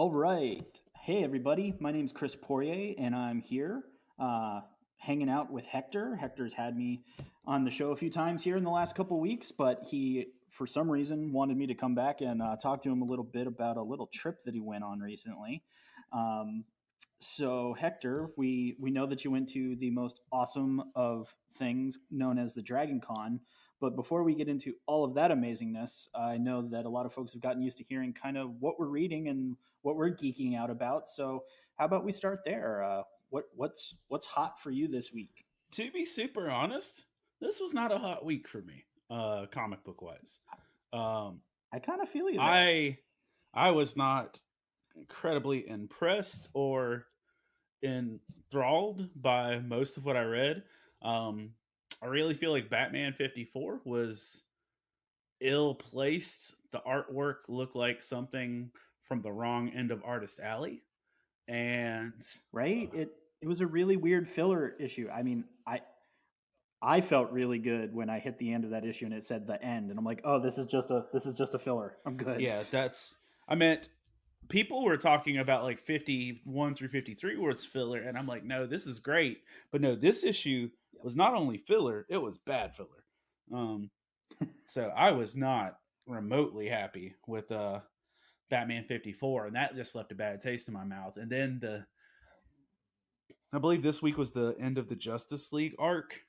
All right. Hey, everybody. My name's Chris Poirier, and I'm here uh, hanging out with Hector. Hector's had me on the show a few times here in the last couple weeks, but he, for some reason, wanted me to come back and talk to him a little bit about a little trip that he went on recently. Um, so, Hector, we know that you went to the most awesome of things known as the DragonCon. But before we get into all of that amazingness, I know that a lot of folks have gotten used to hearing kind of what we're reading and what we're geeking out about. So, how about we start there? What's hot for you this week? To be super honest, this was not a hot week for me, comic book wise. Um, I kind of feel you there. I I was not incredibly impressed or enthralled by most of what I read. Um, I really feel like Batman 54 was ill placed. The artwork looked like something from the wrong end of Artist Alley, and Right? It was a really weird filler issue. I mean, I felt really good when I hit the end of that issue and it said the end, and I'm like, oh, this is just a filler. I'm good. yeah, that's I meant people were talking about like 51 through 53 was filler, and I'm like, no, this is great. But no, this issue Yep. was not only filler, it was bad filler. Um, so I was not remotely happy with Batman 54, and that just left a bad taste in my mouth. And then I believe this week was the end of the Justice League arc,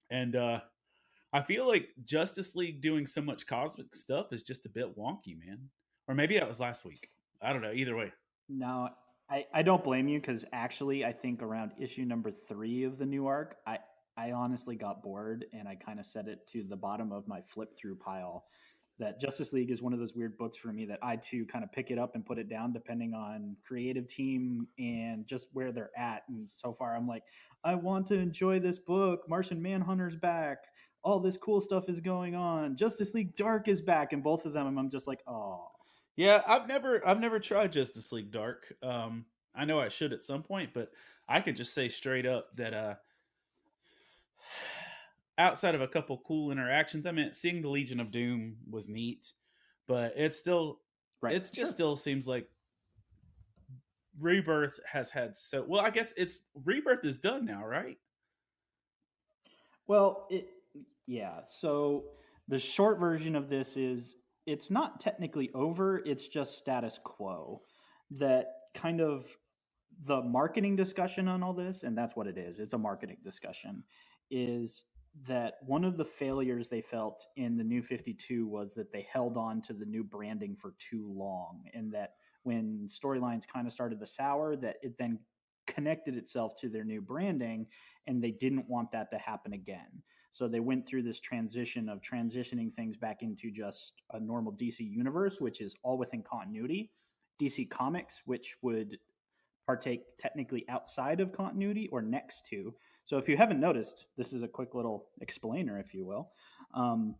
and I feel like Justice League doing so much cosmic stuff is just a bit wonky, man. Or maybe that was last week. I don't know. Either way. No, I don't blame you because actually, I think around issue number three of the new arc, I honestly got bored and I kind of set it to the bottom of my flip through pile. That Justice League is one of those weird books for me that I too kind of pick it up and put it down depending on creative team and just where they're at. And so far, I'm like, I want to enjoy this book. Martian Manhunter's back. All this cool stuff is going on. Justice League Dark is back, and both of them, I'm just like, oh, Yeah, I've never tried Justice League Dark. I know I should at some point, but I could just say straight up that outside of a couple cool interactions, I mean, seeing the Legion of Doom was neat, but right, it just sure. still seems like Rebirth has had so well. I guess it's Rebirth is done now, right? Well, yeah. So the short version of this is it's not technically over, it's just status quo. That kind of the marketing discussion on all this, and that's what it is. It's a marketing discussion. Is that one of the failures they felt in the new 52 was that they held on to the new branding for too long, and that when storylines kind of started to sour, that it then connected itself to their new branding, and they didn't want that to happen again. So they went through this transition of transitioning things back into just a normal DC universe, which is all within continuity. DC Comics, which would partake technically outside of continuity or next to. So if you haven't noticed, this is a quick little explainer, if you will. Um,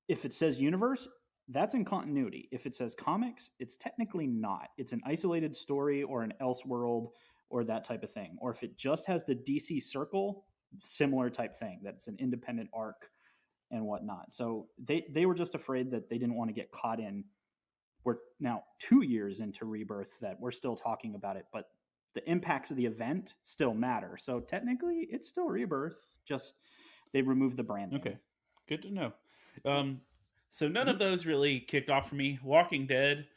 if it says universe, that's in continuity. If it says comics, it's technically not. It's an isolated story or an Elseworld or that type of thing. Or if it just has the DC circle, similar type thing. That's an independent arc and whatnot. So they were just afraid that they didn't want to get caught in. We're now 2 years into Rebirth that we're still talking about it, but the impacts of the event still matter. So technically, it's still Rebirth. Just they removed the branding. Okay, good to know. Um, so none Mhm. of those really kicked off for me. Walking Dead,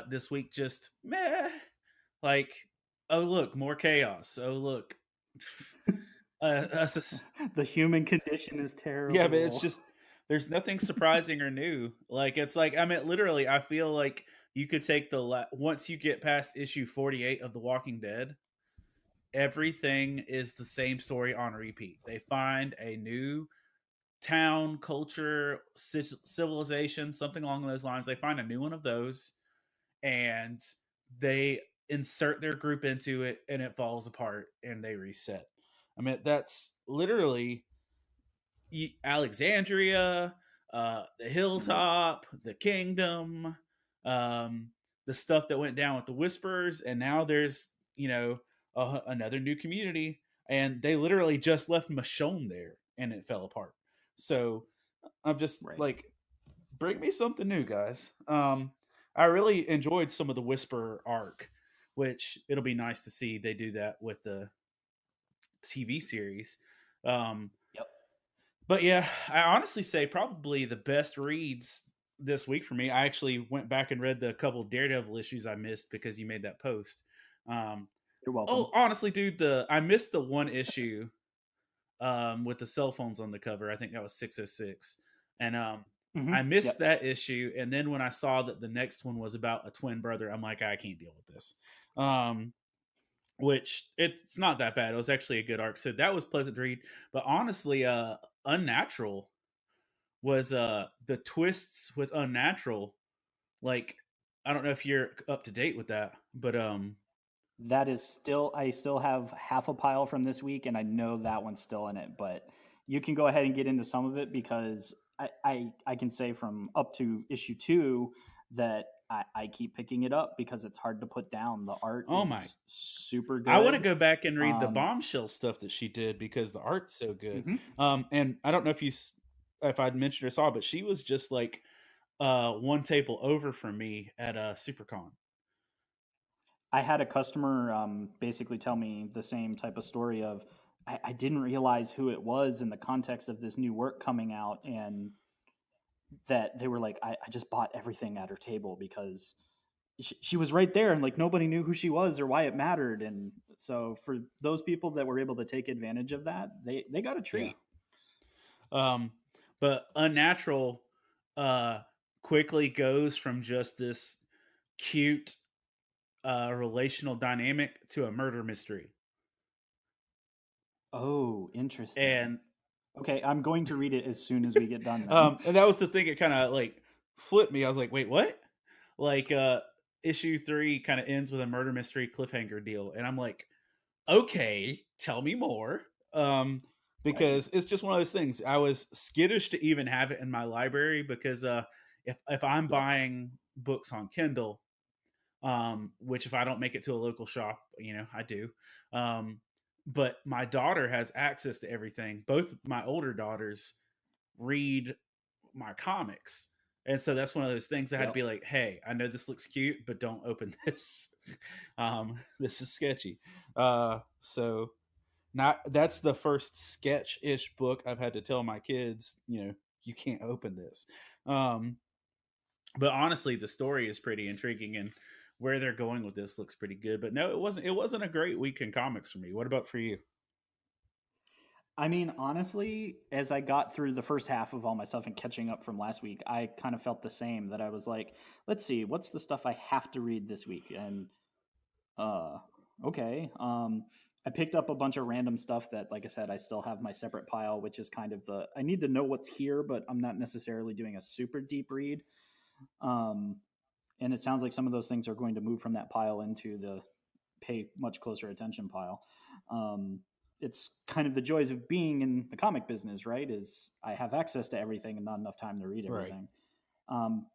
this week just meh. Like, oh look, more chaos. Oh look, The human condition is yeah, but it's terrible. just there's nothing surprising or new. Like it's like I mean, literally, I feel like you could take once you get past issue 48 of The Walking Dead, everything is the same story on repeat. They find a new town, culture, civilization, something along those lines. They find a new one of those, and they insert their group into it, and it falls apart, and they reset. I mean, that's literally Alexandria, the Yep. hilltop, the kingdom, um, the stuff that went down with the whispers, and now there's another new community, and they literally just left Michonne there, and it fell apart. So I'm just Right. like, bring me something new, guys. I really enjoyed some of the Whisper arc, which it'll be nice to see they do that with the TV series. Um, Yep. but yeah, I honestly say probably the best reads this week for me. I actually went back and read the couple Daredevil issues I missed because you made that post. Um, You're welcome. oh, honestly, dude, the I missed the one issue with the cell phones on the cover. I think that was 606. And I missed Yep. that issue. And then when I saw that the next one was about a twin brother, I'm like, I can't deal with this. Um, which it's not that bad. It was actually a good arc. So that was pleasant to read. But honestly, Unnatural was the twists with Unnatural. Like, I don't know if you're up to date with that, but That is still, I still have half a pile from this week, and I know that one's still in it. But you can go ahead and get into some of it because I can say from up to issue 2 that I keep picking it up because it's hard to put down. The art oh my, is super I want to good. go back and read the Um, Bombshell stuff that she did because the art's so good. mhm. And I don't know if I'd mentioned or saw, but she was just like one table over from me at SuperCon. I had a customer basically tell me the same type of story of I didn't realize who it was in the context of this new work coming out, and that they were like, I just bought everything at her table because she was right there and like nobody knew who she was or why it mattered. And so for those people that were able to take advantage of that, they got a Yeah. treat. Um, but Unnatural uh, quickly goes from just this cute relational dynamic to a murder mystery. Oh, interesting. And Okay, I'm going to read it as soon as we get done then. and that was the thing. It kind of like flipped me. I was like, wait, what? Like issue 3 kind of ends with a murder mystery cliffhanger deal, and I'm like, okay, tell me more. Um, Right. because it's just one of those things. I was skittish to even have it in my library because if I'm Yep. buying books on Kindle, which if I don't make it to a local shop, I do. Um, but my daughter has access to everything. Both my older daughters read my comics. And so that's one of those things I had to Yep. be like, hey, I know this looks cute, but don't open this. This is sketchy. So not that's the first sketch-ish book I've had to tell my kids, you can't open this. Um, but honestly, the story is pretty intriguing and where they're going with this looks pretty good. But no, it wasn't a great week in comics for me. What about for you? I mean, honestly, as I got through the first half of all my stuff and catching up from last week, I kind of felt the same that I was like, let's see, what's the stuff I have to read this week? And uh okay. I picked up a bunch of random stuff that, like I said, I still have my separate pile, which is kind of the I need to know what's here, but I'm not necessarily doing a super deep read. Um and it sounds like some of those things are going to move from that pile into the pay much closer attention pile. Um, it's kind of the joys of being in the comic business, right? Is I have access to everything and not enough time to read Right. everything.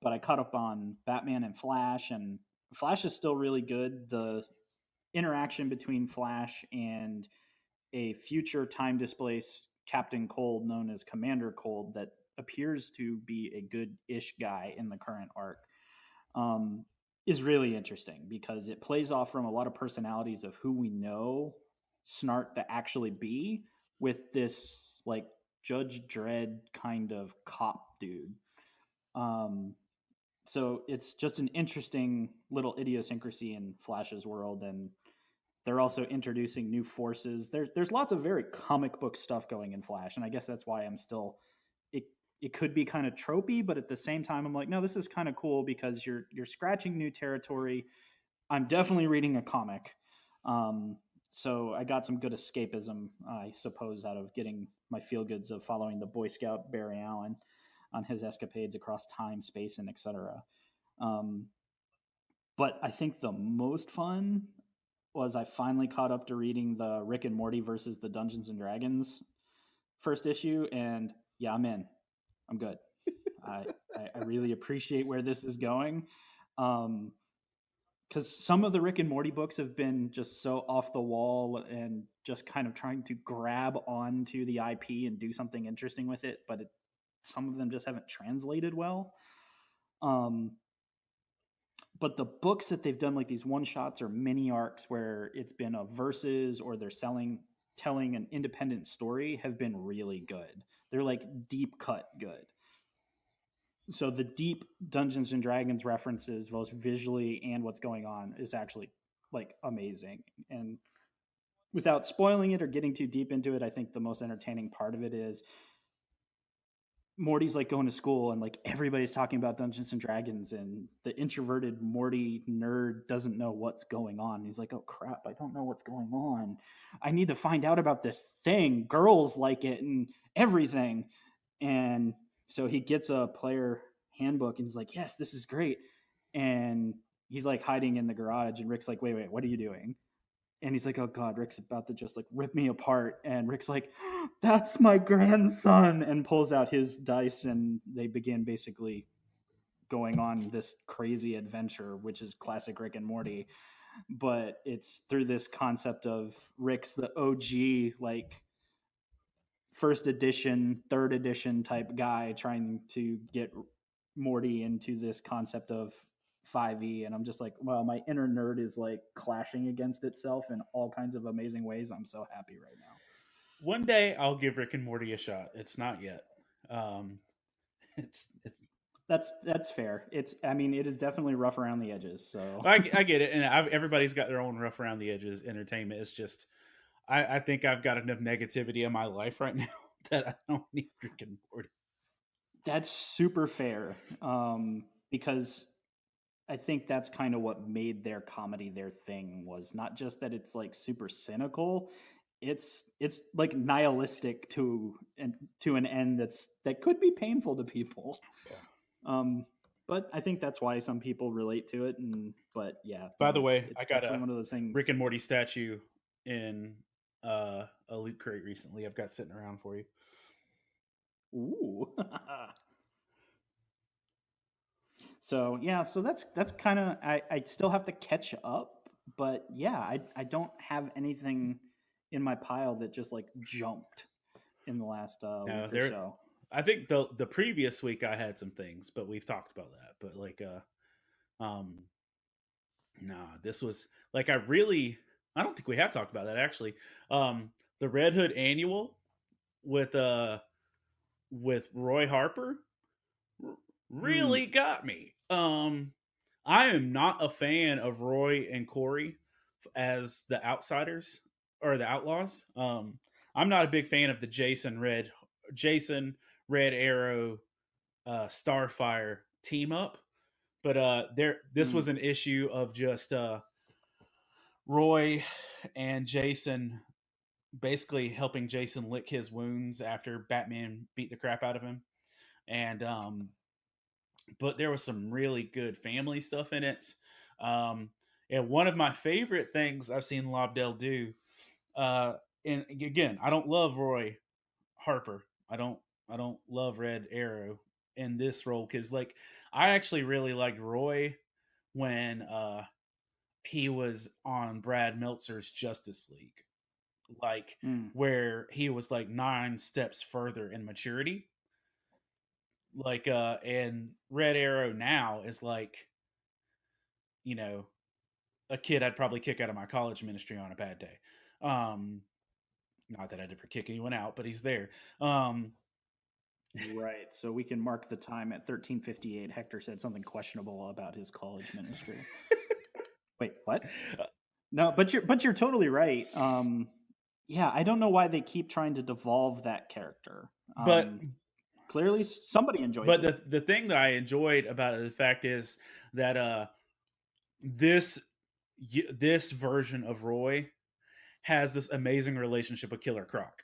But I caught up on Batman and Flash, and Flash is still really good. The interaction between Flash and a future time displaced Captain Cold, known as Commander Cold, that appears to be a good ish guy in the current arc, um, is really interesting because it plays off from a lot of personalities of who we know Snart to actually be with this like Judge Dredd kind of cop dude. Um, so it's just an interesting little idiosyncrasy in Flash's world, and they're also introducing new forces. There's lots of very comic book stuff going in Flash, and I guess that's why I'm still it. It could be kind of tropey, but at the same time, I'm like, no, this is kind of cool because you're scratching new territory. I'm definitely reading a comic, um, so I got some good escapism, I suppose, out of getting my feel goods of following the Boy Scout Barry Allen on his escapades across time, space, and etc. Um, but I think the most fun was I finally caught up to reading the Rick and Morty versus the Dungeons and Dragons first issue, and yeah, I'm in. I'm good. I I really appreciate where this is going, because some of the Rick and Morty books have been just so off the wall and just kind of trying to grab onto the IP and do something interesting with it, but some of them just haven't translated well. Um, but the books that they've done, like these one shots or mini arcs where it's been a verses or they're telling an independent story, have been really good. They're like deep cut good. So the deep Dungeons and Dragons references, both visually and what's going on, is actually like amazing. And without spoiling it or getting too deep into it, I think the most entertaining part of it is Morty's like going to school and like everybody's talking about Dungeons and Dragons, and the introverted Morty nerd doesn't know what's going on. He's like, "Oh crap, I don't know what's going on. I need to find out about this thing. Girls like it and everything." And so he gets a player handbook and he's like, "Yes, this is great." And he's like hiding in the garage, and Rick's like, "Wait, what are you doing?" And he's like, "Oh God, Rick's about to just like rip me apart." And Rick's like, "That's my grandson," and pulls out his dice, and they begin basically going on this crazy adventure, which is classic Rick and Morty. But it's through this concept of Rick's the OG, like first edition, third edition type guy trying to get Morty into this concept of 5e. And I'm just like, well, my inner nerd is like clashing against itself in all kinds of amazing ways. I'm so happy right now. One day I'll give Rick and Morty a shot. It's not yet. Um, it's. That's fair. It's, I mean, it is definitely rough around the edges. So I get it, and everybody's got their own rough around the edges entertainment. It's just I think I've got enough negativity in my life right now that I don't need Rick and Morty. that's super fair, because I think that's kind of what made their comedy their thing, was not just that it's like super cynical. It's like nihilistic to an end that could be painful to people. Um, but I think that's why some people relate to it. And but yeah, By no, the way, I it's got definitely a one of those things. Rick and Morty statue in a loot crate recently. I've got sitting around for you. Ooh. So yeah, so that's kind of, I still have to catch up, but yeah, I don't have anything in my pile that just like jumped in the last Now week or there, so. I think the previous week I had some things, but we've talked about that. But like um nah, this was like I don't think we have talked about that actually. The Red Hood Annual with Roy Harper Mm, really got me. I am not a fan of Roy and Corey as the outsiders or the outlaws. I'm not a big fan of the Jason Red Arrow Starfire team up, but this mm, was an issue of just Roy and Jason basically helping Jason lick his wounds after Batman beat the crap out of him. And but there was some really good family stuff in it. Um, and one of my favorite things I've seen Lobdell do, uh, and again, I don't love Roy Harper. I don't love Red Arrow in this role because like I actually really liked Roy when he was on Brad Meltzer's Justice League, like mm. where he was like 9 steps further in maturity. Like and Red Arrow now is like, you know, a kid I'd probably kick out of my college ministry on a bad day. Um Not that I'd ever kick anyone out, but he's there. Right. So we can mark the time at 13:58. Hector said something questionable about his college ministry. Wait, what? No, but you're totally right. Yeah, I don't know why they keep trying to devolve that character. but Clearly somebody enjoys but it. the thing that I enjoyed about it, the fact is that this this version of Roy has this amazing relationship with Killer Croc.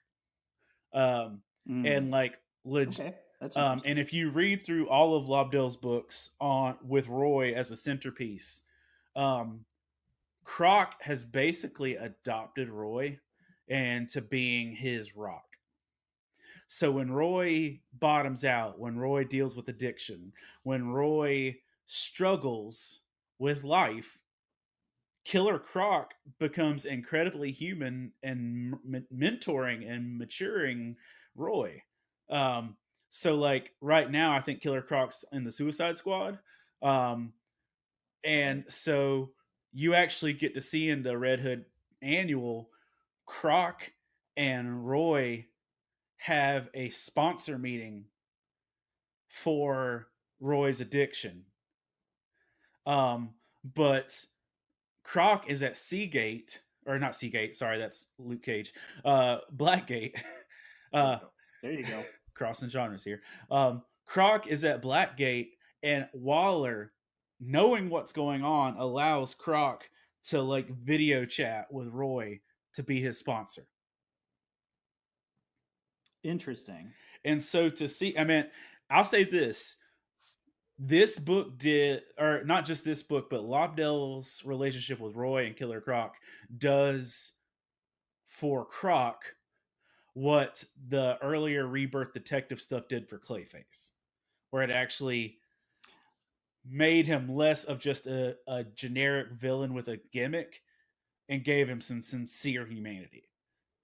Um Mm, and like okay, that's interesting. and if you read through all of Lobdell's books on with Roy as a centerpiece, um Croc has basically adopted Roy into being his rock. So when Roy bottoms out, when Roy deals with addiction, when Roy struggles with life, Killer Croc becomes incredibly human and mentoring and maturing Roy. Um, so like right now, I think Killer Croc's in the Suicide Squad. Um, And Right. so you actually get to see in the Red Hood annual, Croc and Roy have a sponsor meeting for Roy's addiction. But Croc is at Seagate, or not Seagate, sorry, that's Luke Cage. Blackgate. There you uh go. There you go. Crossing genres here. Croc is at Blackgate, and Waller, knowing what's going on, allows Croc to like video chat with Roy to be his sponsor. Interesting. And so to see, I mean, I'll say this book did, or not just this book, but Lobdell's relationship with Roy and Killer Croc does for Croc what the earlier Rebirth Detective stuff did for Clayface, where it actually made him less of just a generic villain with a gimmick and gave him some sincere humanity.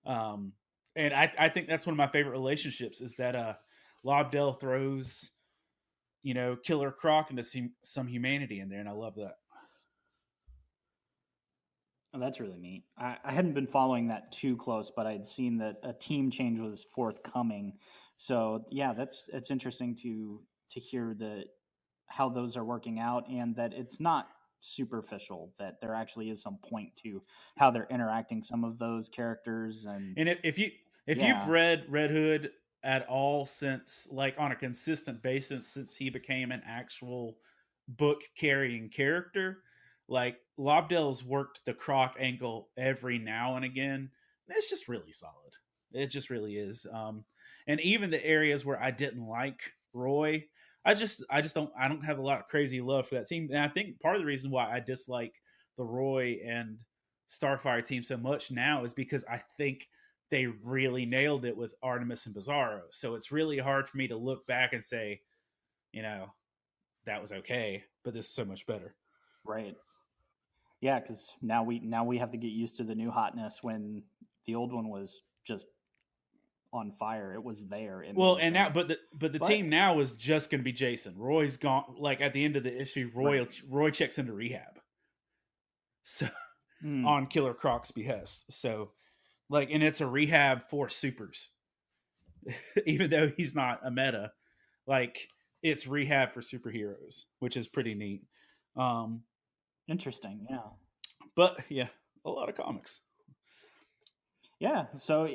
Um, and I think that's one of my favorite relationships is that Lobdell throws, Killer Croc into some humanity in there, and I love that. Oh, that's really neat. I hadn't been following that too close, but I'd seen that a team change was forthcoming. So yeah, that's it's interesting to hear that how those are working out and that it's not superficial, that there actually is some point to how they're interacting some of those characters. And And if you've yeah, read Red Hood at all since, like, on a consistent basis since he became an actual book carrying character, like, Lobdell's worked the Croc angle every now and again. It's just really solid. It just really is. And even the areas where I didn't like Roy, I don't have a lot of crazy love for that team. And I think part of the reason why I dislike the Roy and Starfire team so much now is because I think they really nailed it with Artemis and Bizarro. So it's really hard for me to look back and say, you know, that was okay, but this is so much better. right. Yeah, because now we have to get used to the new hotness when the old one was just on fire. It was there. It Well, made and now, but sense. the But team now is just going to be Jason. Roy's gone. Like at the end of the issue, right. Roy checks into rehab. So Mm, on Killer Croc's behest. So like, and it's a rehab for supers, even though he's not a meta. Like it's rehab for superheroes, which is pretty neat. Um, interesting. Yeah. but yeah, a lot of comics. Yeah, so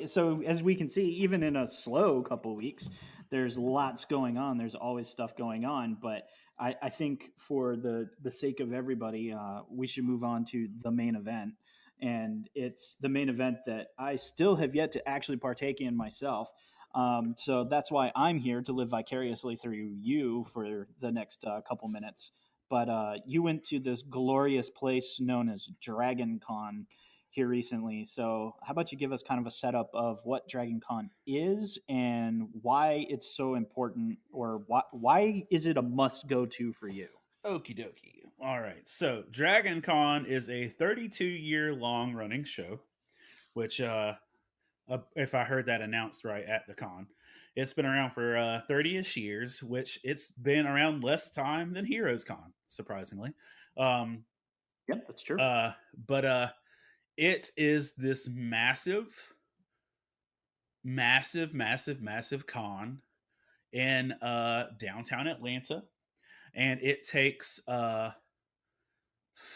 as we can see, even in a slow couple weeks, there's lots going on. There's always stuff going on, but I think for the sake of everybody, we should move on to the main event, and it's the main event that I still have yet to actually partake in myself. So that's why I'm here to live vicariously through you for the next couple minutes. But you went to this glorious place known as DragonCon here recently. So, how about you give us kind of a setup of what DragonCon is and why it's so important, or why is it a must go to for you? Okie dokie. All right. So DragonCon is a 32-year long running show, which, if I heard that announced right at the con, it's been around for 30-ish years, which it's been around less time than Heroes Con, surprisingly. Um, Yep, that's true. but it is this massive, massive, massive, massive con in downtown Atlanta, and it takes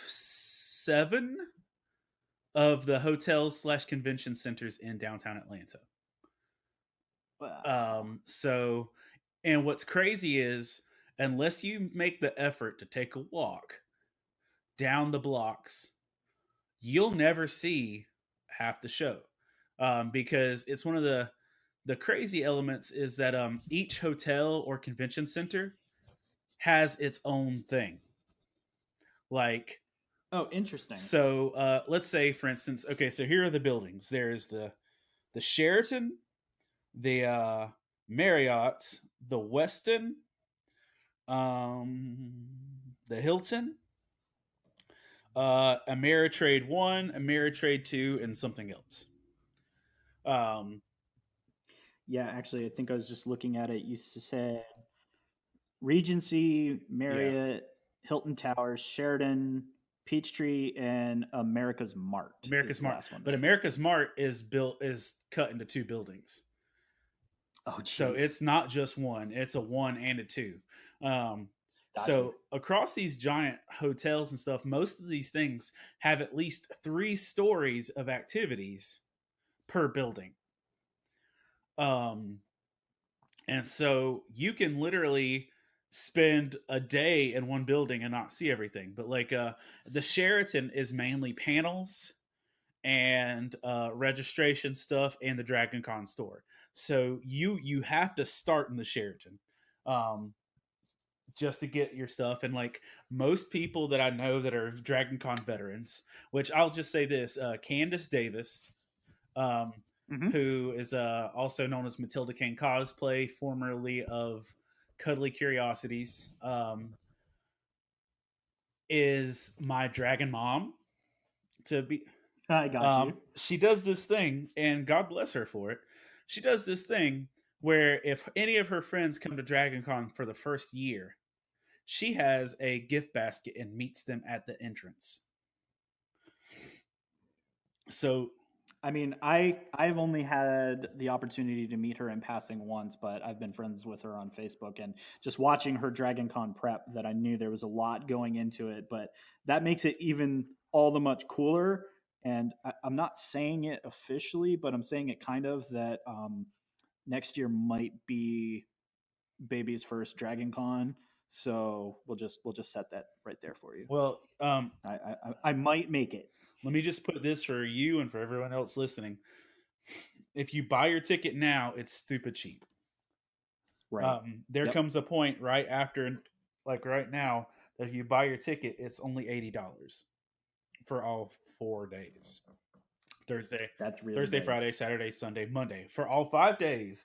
seven of the hotels slash convention centers in downtown Atlanta. Wow. So, and what's crazy is unless you make the effort to take a walk down the blocks, you'll never see half the show, because it's one of the crazy elements is that each hotel or convention center has its own thing. Like, Oh, interesting. so let's say, for instance, okay, so here are the buildings. There's the Sheraton, the Marriott, the Westin, um, the Hilton, Ameritrade 1, Ameritrade 2, and something else. Um, Yeah, actually, I think I was just looking at it. You said Regency, yeah. Marriott, Hilton Towers, Sheridan, Peachtree, and America's Mart is America's the Mart. last one But that's America's listed. Mart is cut into two buildings. Oh, So jeez. it's not just one, it's a one and a two. Um, Got you. so across these giant hotels and stuff, most of these things have at least 3 stories of activities per building. Um, and so you can literally spend a day in one building and not see everything. But like the Sheraton is mainly panels and registration stuff and the DragonCon store. So you have to start in the Sheraton. Um, just to get your stuff. And like most people that I know that are DragonCon veterans, which I'll just say this: Candace Davis, um, Hmm. who is also known as Matilda Kane Cosplay, formerly of Cuddly Curiosities, is my dragon mom. To be, I got you. she does this thing, and God bless her for it. She does this thing where if any of her friends come to DragonCon for the first year, she has a gift basket and meets them at the entrance. So, I mean, I've only had the opportunity to meet her in passing once, but I've been friends with her on Facebook and just watching her Dragon Con prep that I knew there was a lot going into it, but that makes it even all the much cooler. And I'm not saying it officially, but I'm saying it kind of that next year might be baby's first Dragon Con. So we'll just set that right there for you. well, I might make it. let me just put this for you and for everyone else listening. If you buy your ticket now, it's stupid cheap. Right. There Yep. comes a point right after, like right now, that if you buy your ticket, it's only $80 for all 4 days. Thursday, That's really good. Friday, Saturday, Sunday, Monday. For all 5 days,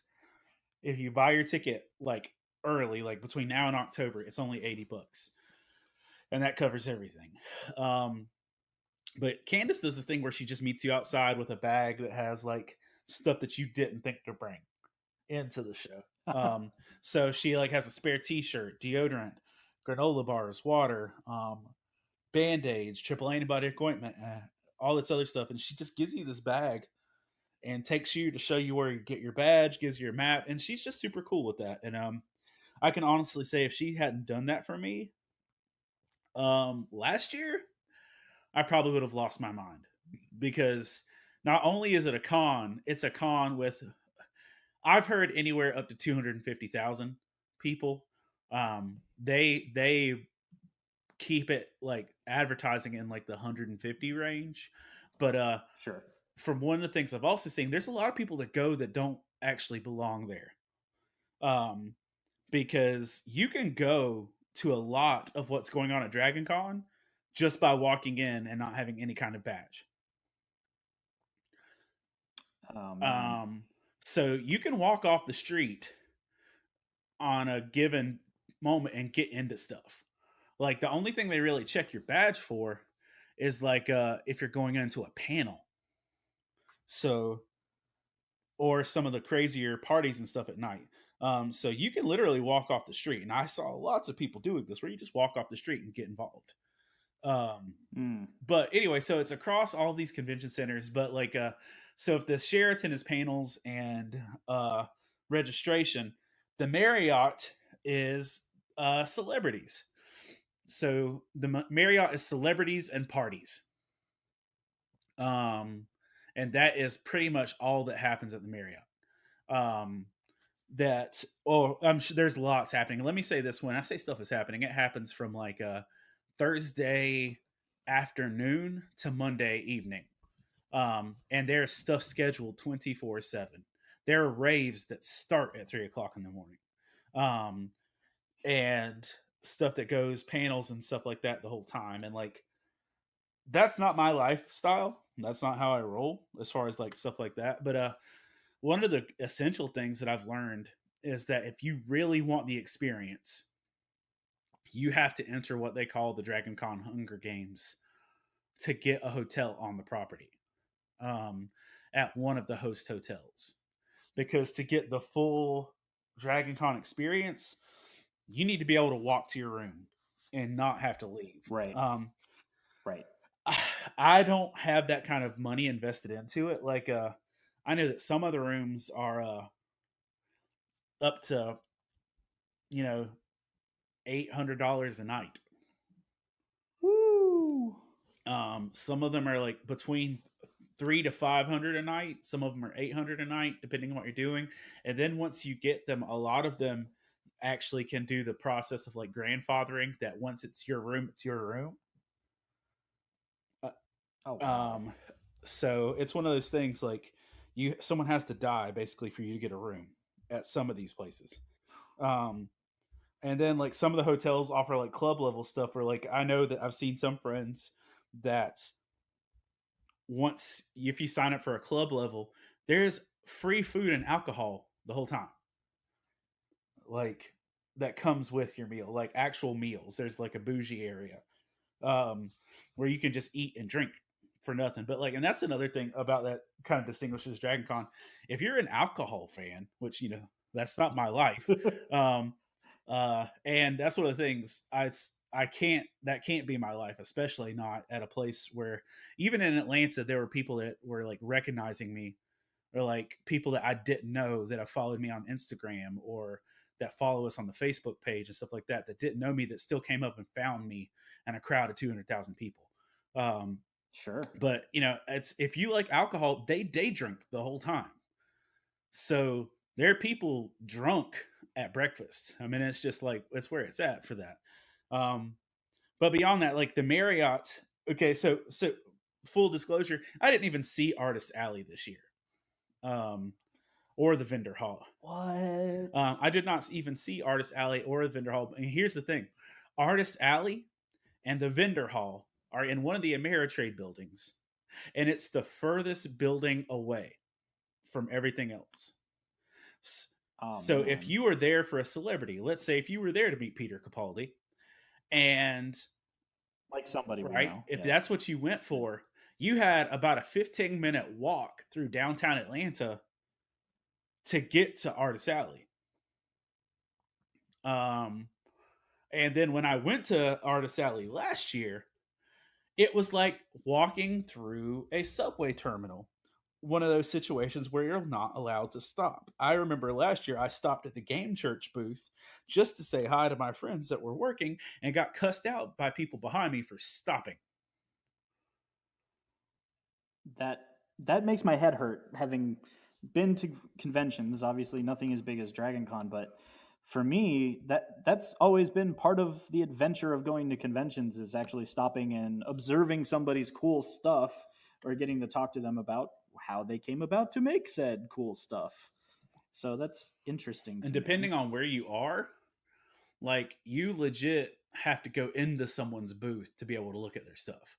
if you buy your ticket like early, like between now and October, it's only $80, and that covers everything. Um, but Candace does this thing where she just meets you outside with a bag that has like stuff that you didn't think to bring into the show. Um, so she like has a spare T-shirt, deodorant, granola bars, water, band-aids, triple antibiotic ointment, all this other stuff, and she just gives you this bag and takes you to show you where you get your badge, gives you your map, and she's just super cool with that. And I can honestly say if she hadn't done that for me last year, I probably would have lost my mind because not only is it a con, it's a con with I've heard anywhere up to 250,000 people. They keep it like advertising in like the 150 range, but Sure. from one of the things I've also seen, there's a lot of people that go that don't actually belong there. Um, because you can go to a lot of what's going on at DragonCon just by walking in and not having any kind of badge. Oh man. Um, so you can walk off the street on a given moment and get into stuff. Like the only thing they really check your badge for is like if you're going into a panel. So or some of the crazier parties and stuff at night. So you can literally walk off the street, and I saw lots of people doing this where you just walk off the street and get involved. Um, Mm. but anyway, so it's across all these convention centers. But like, so if the Sheraton is panels and registration, the Marriott is celebrities. So the Marriott is celebrities and parties. Um, and that is pretty much all that happens at the Marriott. Um, that I'm sure there's lots happening. Let me say this: when I say stuff is happening, it happens from like Thursday afternoon to Monday evening. And there's stuff scheduled 24/7. There are raves that start at 3 o'clock in the morning, um, and stuff that goes panels and stuff like that the whole time. And like that's not my lifestyle. That's not how I roll as far as like stuff like that. But one of the essential things that I've learned is that if you really want the experience, you have to enter what they call the Dragon Con Hunger Games to get a hotel on the property um, at one of the host hotels. Because to get the full Dragon Con experience, you need to be able to walk to your room. and not have to leave. Right. Right. I don't have that kind of money invested into it. Like, I know that some of the rooms are up to, you know, $800 a night. Woo! Some of them are like between 300 to 500 a night. Some of them are 800 a night, depending on what you're doing. And then once you get them, a lot of them actually can do the process of like grandfathering. That once it's your room, it's your room. Oh wow. So it's one of those things like someone has to die basically for you to get a room at some of these places. Um, and then like some of the hotels offer like club level stuff where like I know that I've seen some friends that once if you sign up for a club level, there's free food and alcohol the whole time. Like that comes with your meal, like actual meals. There's like a bougie area um, where you can just eat and drink for nothing. But like, and that's another thing about that kind of distinguishes DragonCon. If you're an alcohol fan, which that's not my life, um, and that's one of the things I can't that can't be my life, especially not at a place where even in Atlanta there were people that were like recognizing me or like people that I didn't know that have followed me on Instagram or that follow us on the Facebook page and stuff like that didn't know me that still came up and found me in a crowd of 200,000 people. Um, Sure. but it's if you like alcohol, they day drink the whole time. So there are people drunk at breakfast. I mean, it's just like it's where it's at for that. Um, but beyond that, like the Marriott. Okay, so full disclosure, I didn't even see Artist Alley this year. Or the vendor hall. What? I did not even see Artist Alley or the vendor hall. And here's the thing: Artist Alley and the vendor hall are in one of the Ameritrade buildings, and it's the furthest building away from everything else. Oh So if man. you were there for a celebrity, let's say if you were there to meet Peter Capaldi, and Like somebody we right, know. if Yes. that's what you went for, you had about a 15-minute walk through downtown Atlanta to get to Artist Alley. Um, and then when I went to Artist Alley last year, it was like walking through a subway terminal. One of those situations where you're not allowed to stop. I remember last year I stopped at the Game Church booth just to say hi to my friends that were working and got cussed out by people behind me for stopping. That that makes my head hurt having been to conventions. Obviously nothing as big as DragonCon, but for me that's always been part of the adventure of going to conventions is actually stopping and observing somebody's cool stuff or getting to talk to them about how they came about to make said cool stuff. So that's interesting And to me. depending on where you are, like you legit have to go into someone's booth to be able to look at their stuff.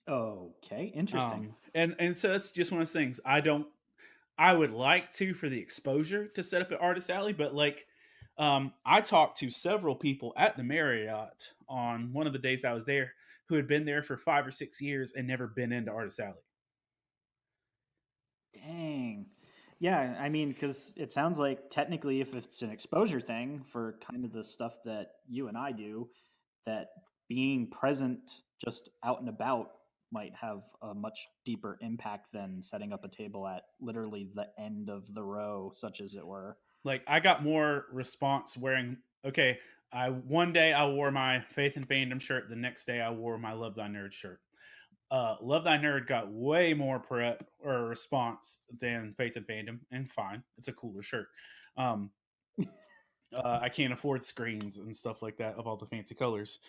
Okay, interesting. And so it's just one of those things. I would like to for the exposure to set up at Artist Alley, but like I talked to several people at the Marriott on one of the days I was there who had been there for 5 or 6 years and never been into Artist Alley. Dang. Yeah, I mean, because it sounds like technically, if it's an exposure thing for kind of the stuff that you and I do, that being present just out and about might have a much deeper impact than setting up a table at literally the end of the row, such as it were. Like I got more response wearing okay, I one day I wore my Faith and Fandom shirt, the next day I wore my Love Thy Nerd shirt. Love Thy Nerd got way more prep or response than Faith and Fandom, and fine, it's a cooler shirt. Um, I can't afford screens and stuff like that of all the fancy colors.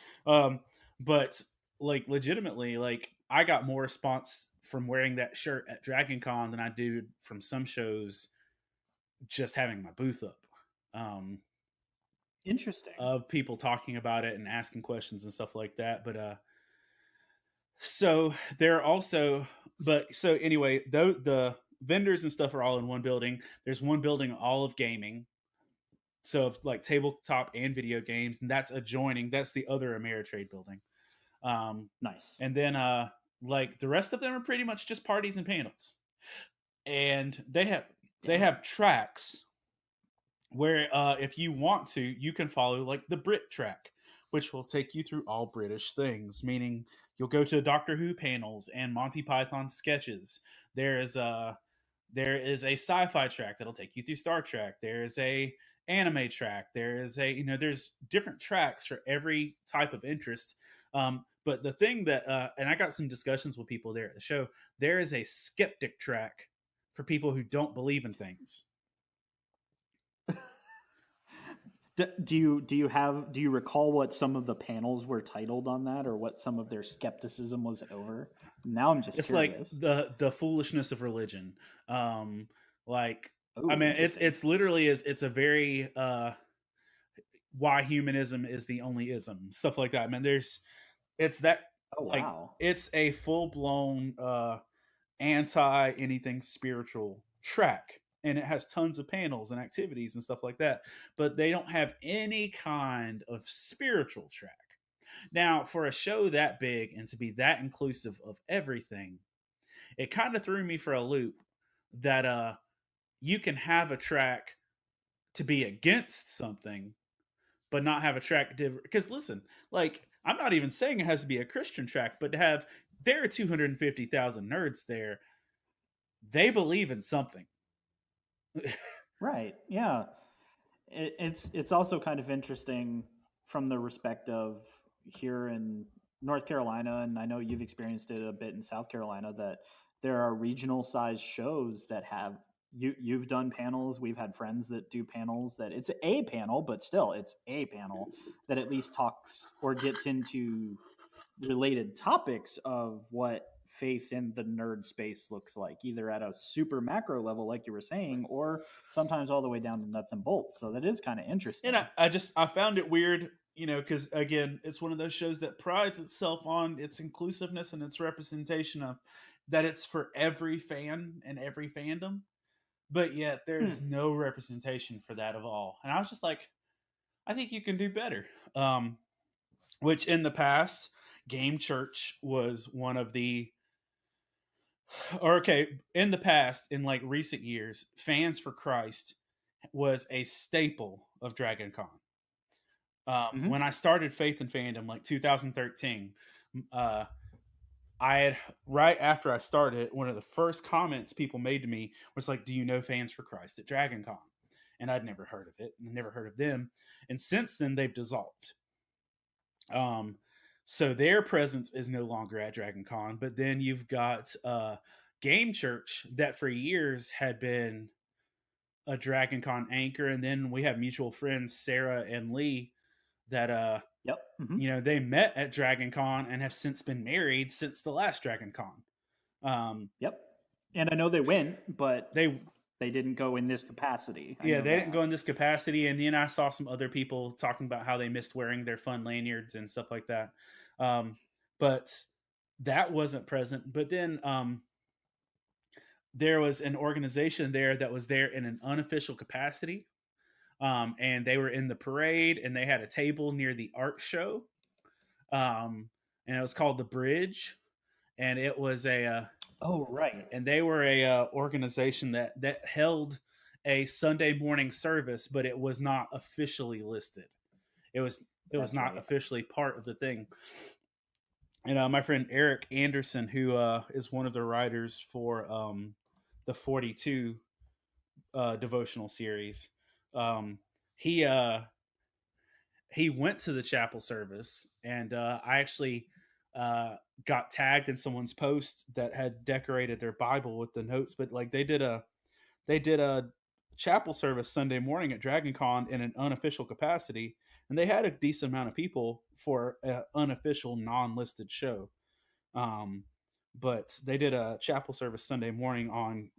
But like legitimately, like I got more response from wearing that shirt at DragonCon than I do from some shows just having my booth up. Um, Interesting. of people talking about it and asking questions and stuff like that. But so there are also, but so anyway, though the vendors and stuff are all in one building. There's one building all of gaming, so like tabletop and video games, and that's adjoining. That's the other Ameritrade building. Um, Nice. and then like the rest of them are pretty much just parties and panels, and they Dang. have tracks where if you want to, you can follow like the Brit track, which will take you through all British things, meaning you'll go to Doctor Who panels and Monty Python sketches. There is a sci-fi track that'll take you through Star Trek. There is a anime track. There is there's different tracks for every type of interest. But the thing that and I got some discussions with people there at the show. There is a skeptic track for people who don't believe in things. Do you recall what some of the panels were titled on that, or what some of their skepticism was over? Now I'm just It's like curious. the foolishness of religion. Like I Oh, mean, interesting. it's literally it's a very why humanism is the only ism, stuff like that. I mean, it's that Oh, like wow. it's a full blown anti anything spiritual track, and it has tons of panels and activities and stuff like that, but they don't have any kind of spiritual track. Now, for a show that big and to be that inclusive of everything, it kind of threw me for a loop that you can have a track to be against something but not have a track because listen, like I'm not even saying it has to be a Christian track, but to have there are 250,000 nerds there, they believe in something. Right. Yeah. It's also kind of interesting from the respect of here in North Carolina, and I know you've experienced it a bit in South Carolina, that there are regional sized shows that have you've done panels. We've had friends that do panels that it's a panel, but still it's a panel that at least talks or gets into related topics of what faith in the nerd space looks like, either at a super macro level, like you were saying, or sometimes all the way down to nuts and bolts. So that is kind of And interesting. I found it weird, because again, it's one of those shows that prides itself on its inclusiveness and its representation of that it's for every fan and every fandom, but yet there's Hmm. no representation for that of all. And I was just like, I think you can do better. Um, which in the past, Game Church was one of the or okay, in the past, in like recent years, Fans for Christ was a staple of DragonCon. When Mm-hmm. I started Faith and Fandom, like 2013, uh, I had right after I started, one of the first comments people made to me was like, "Do you know Fans for Christ at DragonCon?" And I'd never heard of it, and never heard of them. And since then, they've dissolved. Um, so their presence is no longer at DragonCon. But then you've got Game Church that for years had been a DragonCon anchor, and then we have mutual friends Sarah and Lee that Yep. Mm-hmm. they met at DragonCon and have since been married since the last DragonCon. Yep. And I know they went, but They they didn't go in this capacity. I Yeah, know they didn't that. go in this capacity, and then I saw some other people talking about how they missed wearing their fun lanyards and stuff like that. Um, but that wasn't present. But then there was an organization there that was there in an unofficial capacity, and they were in the parade, and they had a table near the art show, and it was called the Bridge, and it was Oh, right. and they were a organization that held a Sunday morning service, but it was not officially listed. It was it was That's not right. officially part of the thing. And my friend Eric Anderson, who is one of the writers for the 42 devotional series, um, he he went to the chapel service, and I actually uh, got tagged in someone's post that had decorated their Bible with the notes. But like they did a chapel service Sunday morning at DragonCon in an unofficial capacity, and they had a decent amount of people for an unofficial, non-listed show. Um, but they did a chapel service Sunday morning on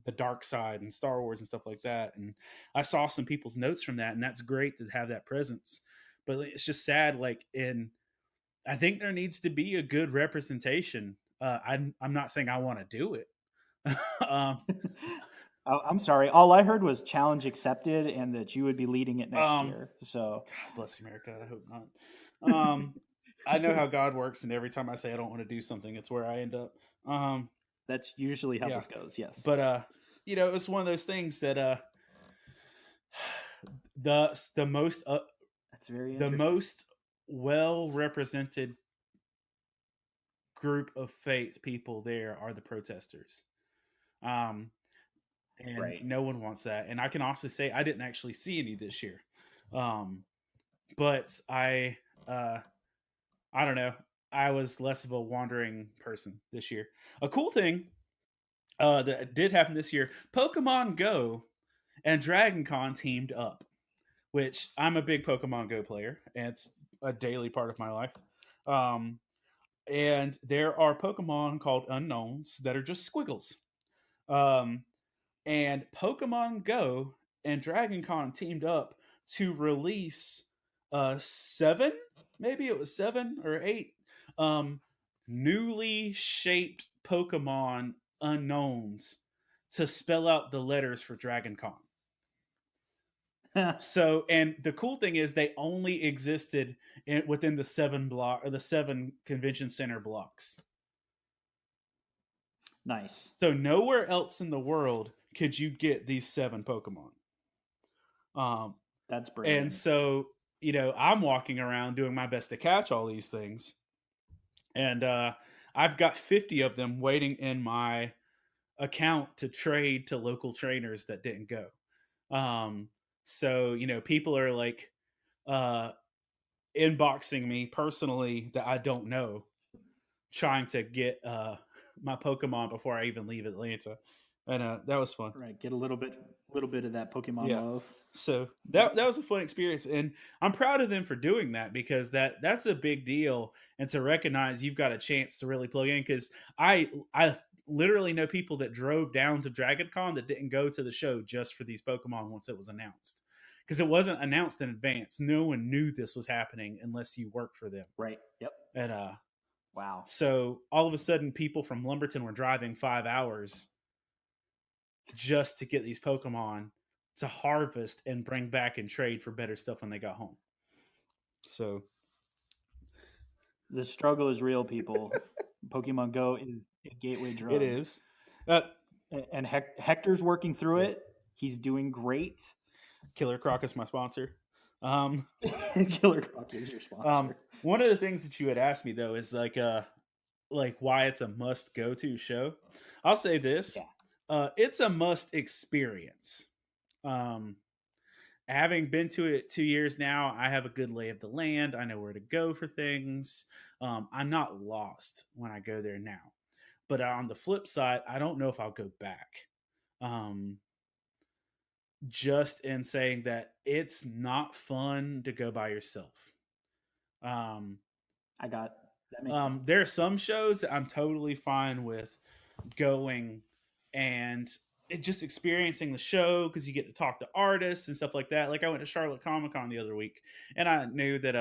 the dark side and Star Wars and stuff like that, and I saw some people's notes from that, and that's great to have that presence. But it's just sad, like in I think there needs to be a good representation. I'm not saying I want to do it. um, I'm sorry. All I heard was challenge accepted and that you would be leading it next um, year. So God bless America. I hope not. I know how God works, and every time I say I don't want to do something, it's where I end up. Um, that's usually how yeah, this goes. Yes. but it's one of those things that the most That's very The interesting. most well represented group of faith people there are the protesters. Um, and Right. no one wants that. And I can also say I didn't actually see any this year. Um, but uh, I don't know. I was less of a wandering person this year. A cool thing that did happen this year: Pokemon Go and DragonCon teamed up, which I'm a big Pokemon Go player, and it's a daily part of my life. Um, and there are Pokemon called Unknowns that are just squiggles. Um, and Pokemon Go and DragonCon teamed up to release seven, maybe it was 7 or 8, um, newly shaped Pokemon Unknowns to spell out the letters for DragonCon. So, and the cool thing is they only existed within the 7 block or the 7 convention center blocks. Nice. So nowhere else in the world could you get these 7 Pokemon. Um, That's and brilliant. so, I'm walking around doing my best to catch all these things. And I've got 50 of them waiting in my account to trade to local trainers that didn't go. Um, so, people are like uh, inboxing me personally that I don't know, trying to get my Pokemon before I even leave Atlanta. And that was fun. Right. Get little bit of that Pokemon Yeah. love. So that was a fun experience, and I'm proud of them for doing that, because that's a big deal, and to recognize you've got a chance to really plug in. Because I literally know people that drove down to DragonCon that didn't go to the show just for these Pokemon once it was announced, because it wasn't announced in advance. No one knew this was happening unless you worked for them, Right. Yep. and Wow. so all of a sudden people from Lumberton were driving 5 hours just to get these Pokemon to harvest and bring back and trade for better stuff when they got home. So The struggle is real, people. Pokemon Go is a gateway it drug. is. Uh, And Hector's working through yeah. it. He's doing great. Killer Croc is my sponsor. Um, Killer Croc is your sponsor. one of the things that you had asked me though is like why it's a must go to show. I'll say this: Yeah. it's a must experience. Um, Having been to it 2 years now, I have a good lay of the land. I know where to go for things. I'm not lost when I go there now. But on the flip side, I don't know if I'll go back. Um, just in saying that it's not fun to go by yourself. Um, I got that makes there sense. are some shows that I'm totally fine with going and just experiencing the show, because you get to talk to artists and stuff like that. Like I went to Charlotte Comic Con the other week, and I knew that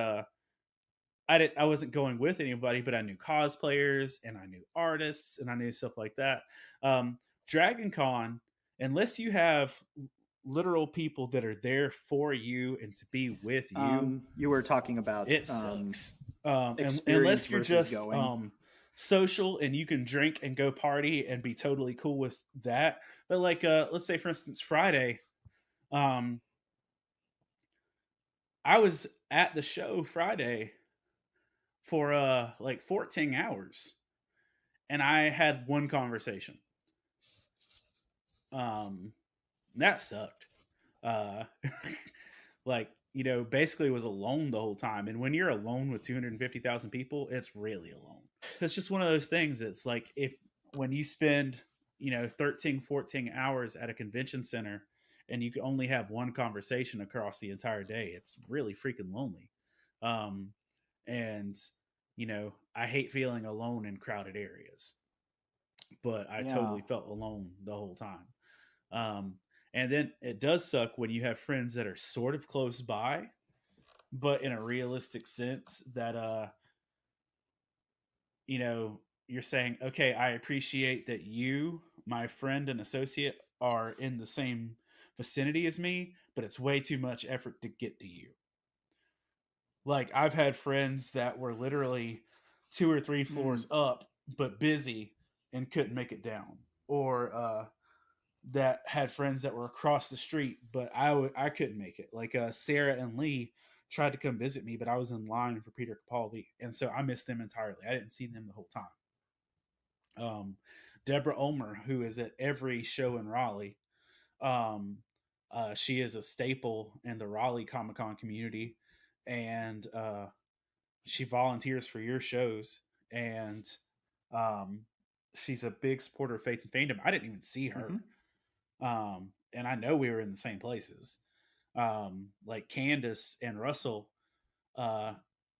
I wasn't going with anybody, but I knew cosplayers and I knew artists and I knew stuff like that. Dragon Con, unless you have literal people that are there for you and to be with you, You were talking about it sucks. And experience unless you're versus just going. social and you can drink and go party and be totally cool with that. But like, let's say for instance, Friday, um, I was at the show Friday for like 14 hours, and I had one conversation. Um, that sucked. Uh, like, basically was alone the whole time. And when you're alone with 250,000 people, it's really alone. It's just one of those things. It's like if when you spend, 13, 14 hours at a convention center and you can only have one conversation across the entire day, it's really freaking lonely. Um, and, I hate feeling alone in crowded areas, but I Yeah. totally felt alone the whole time. Um, and then it does suck when you have friends that are sort of close by, but in a realistic sense that you're saying, okay, I appreciate that you, my friend and associate, are in the same vicinity as me, but it's way too much effort to get to you. Like I've had friends that were literally 2 or 3 floors Mm. up, but busy and couldn't make it down, or that had friends that were across the street, but I couldn't make it. Like Sarah and Lee tried to come visit me, but I was in line for Peter Capaldi, and so I missed them entirely. I didn't see them the whole time. Um, Deborah Ulmer, who is at every show in Raleigh, um, she is a staple in the Raleigh Comic Con community, and she volunteers for your shows, and um, she's a big supporter of Faith and Fandom. I didn't even see her, Mm-hmm. and I know we were in the same places. Like Candace and Russell, uh,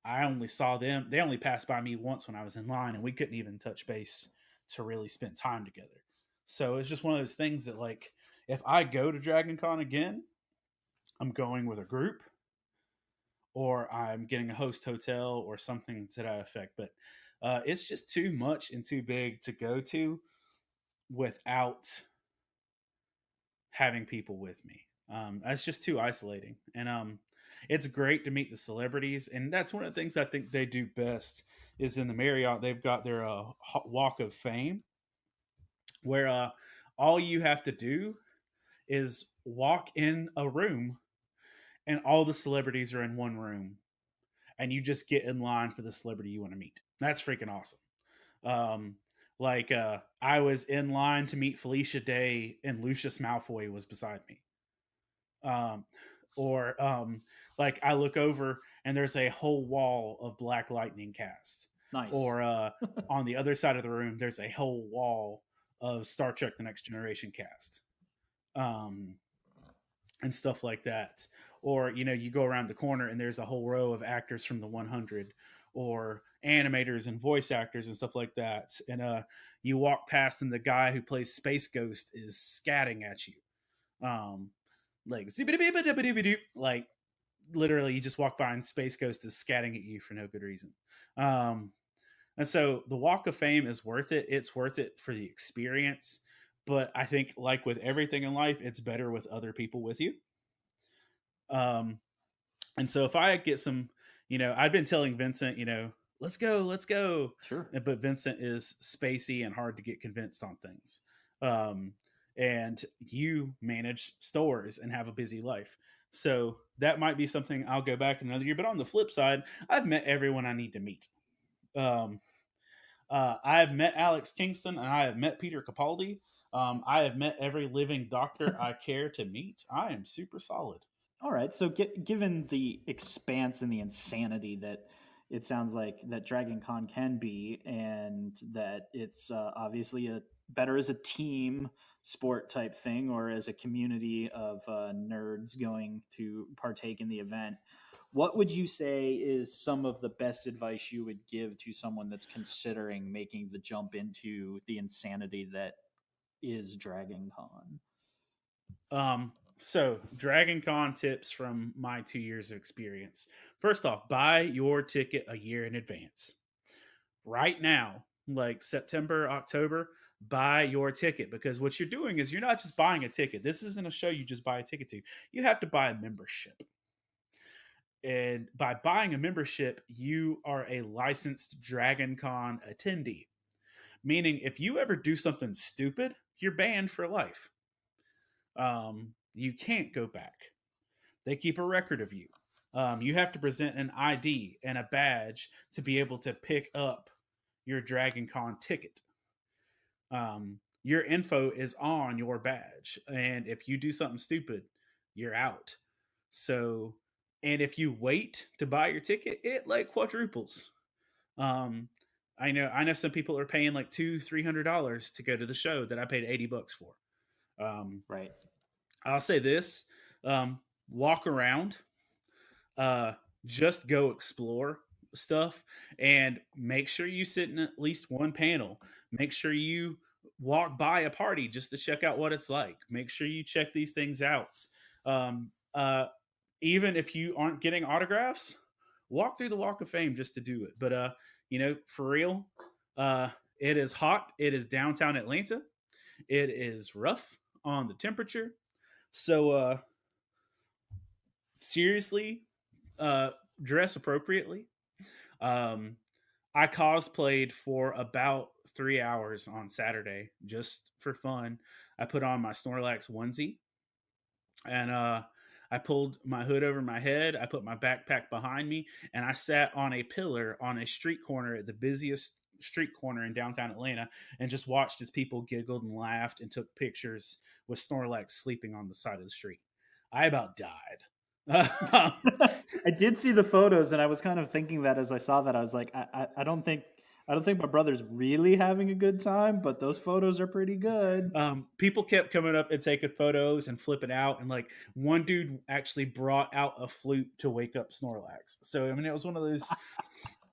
I only saw them. They only passed by me once when I was in line, and we couldn't even touch base to really spend time together. So it's just one of those things that, like, if I go to DragonCon again, I'm going with a group, or I'm getting a host hotel or something to that effect. But it's just too much and too big to go to without having people with me. That's just too isolating. And it's great to meet the celebrities, and that's one of the things I think they do best. Is in the Marriott, they've got their Walk of Fame, where all you have to do is walk in a room, and all the celebrities are in one room, and you just get in line for the celebrity you want to meet. That's freaking awesome. Um, I was in line to meet Felicia Day, and Lucius Malfoy was beside me. Um, or like I look over and there's a whole wall of Black Lightning cast. Nice. Or on the other side of the room, there's a whole wall of Star Trek: The Next Generation cast. Um, and stuff like that. Or, you go around the corner and there's a whole row of actors from the 100, or animators and voice actors and stuff like that. And you walk past and the guy who plays Space Ghost is scatting at you. Um, like, like literally you just walk by and Space Ghost is scatting at you for no good reason. Um, and so the Walk of Fame is worth it. It's worth it for the experience. But I think, like with everything in life, it's better with other people with you. Um, and so if I get some, I've been telling Vincent, let's go, let's go. Sure. But Vincent is spacey and hard to get convinced on things. Um, and you manage stores and have a busy life. So that might be something I'll go back another year. But on the flip side, I've met everyone I need to meet. Um, I have met Alex Kingston and I have met Peter Capaldi. I have met every living doctor I care to meet. I am super solid. All right. So, given the expanse and the insanity that it sounds like that Dragon Con can be, and that it's obviously a better as a team sport type thing, or as a community of nerds going to partake in the event, what would you say is some of the best advice you would give to someone that's considering making the jump into the insanity that is Dragon Con? So Dragon Con tips from my 2 years of experience. First off, buy your ticket a year in advance. Right now, like September, October, buy your ticket, because what you're doing is you're not just buying a ticket. This isn't a show you just buy a ticket to. You have to buy a membership. And by buying a membership, you are a licensed Dragon Con attendee. Meaning, if you ever do something stupid, you're banned for life. You can't go back. They keep a record of you. You have to present an ID and a badge to be able to pick up your Dragon Con ticket. Your info is on your badge, and if you do something stupid, you're out. So, and if you wait to buy your ticket, it like quadruples. Um, I know some people are paying like $200-$300 to go to the show that I paid $80 for. Um, Right. I'll say this: walk around, uh, just go explore stuff, and make sure you sit in at least one panel. Make sure you walk by a party just to check out what it's like. Make sure you check these things out. Um, uh, Even if you aren't getting autographs, walk through the Walk of Fame just to do it. But for real, uh, it is hot. It is downtown Atlanta. It is rough on the temperature. So seriously, uh, dress appropriately. Um, I cosplayed for about 3 hours on Saturday just for fun. I put on my Snorlax onesie, and I pulled my hood over my head, I put my backpack behind me, and I sat on a pillar on a street corner at the busiest street corner in downtown Atlanta and just watched as people giggled and laughed and took pictures with Snorlax sleeping on the side of the street. I about died. I did see the photos, and I was kind of thinking that as I saw that, I was like, I don't think my brother's really having a good time, but those photos are pretty good. People kept coming up and taking photos and flipping out, and like one dude actually brought out a flute to wake up Snorlax. So I mean, it was one of those.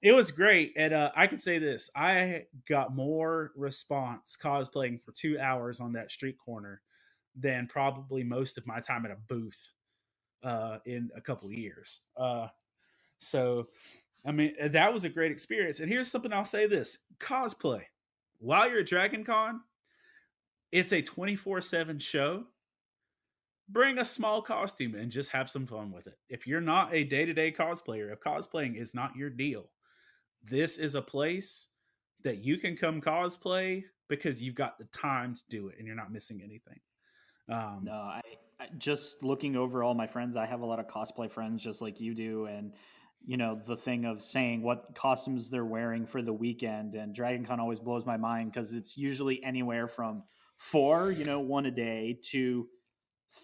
It was great, and I can say this: I got more response cosplaying for 2 hours on that street corner than probably most of my time at a booth in a couple of years. So, I mean, that was a great experience. And here's something I'll say: this cosplay while you're at DragonCon, it's a 24/7 show. Bring a small costume and just have some fun with it. If you're not a day-to-day cosplayer, if cosplaying is not your deal, this is a place that you can come cosplay because you've got the time to do it and you're not missing anything. No, Um, I just looking over all my friends, I have a lot of cosplay friends just like you do. And, you know, the thing of saying what costumes they're wearing for the weekend, and DragonCon always blows my mind because it's usually anywhere from four, you know, one a day to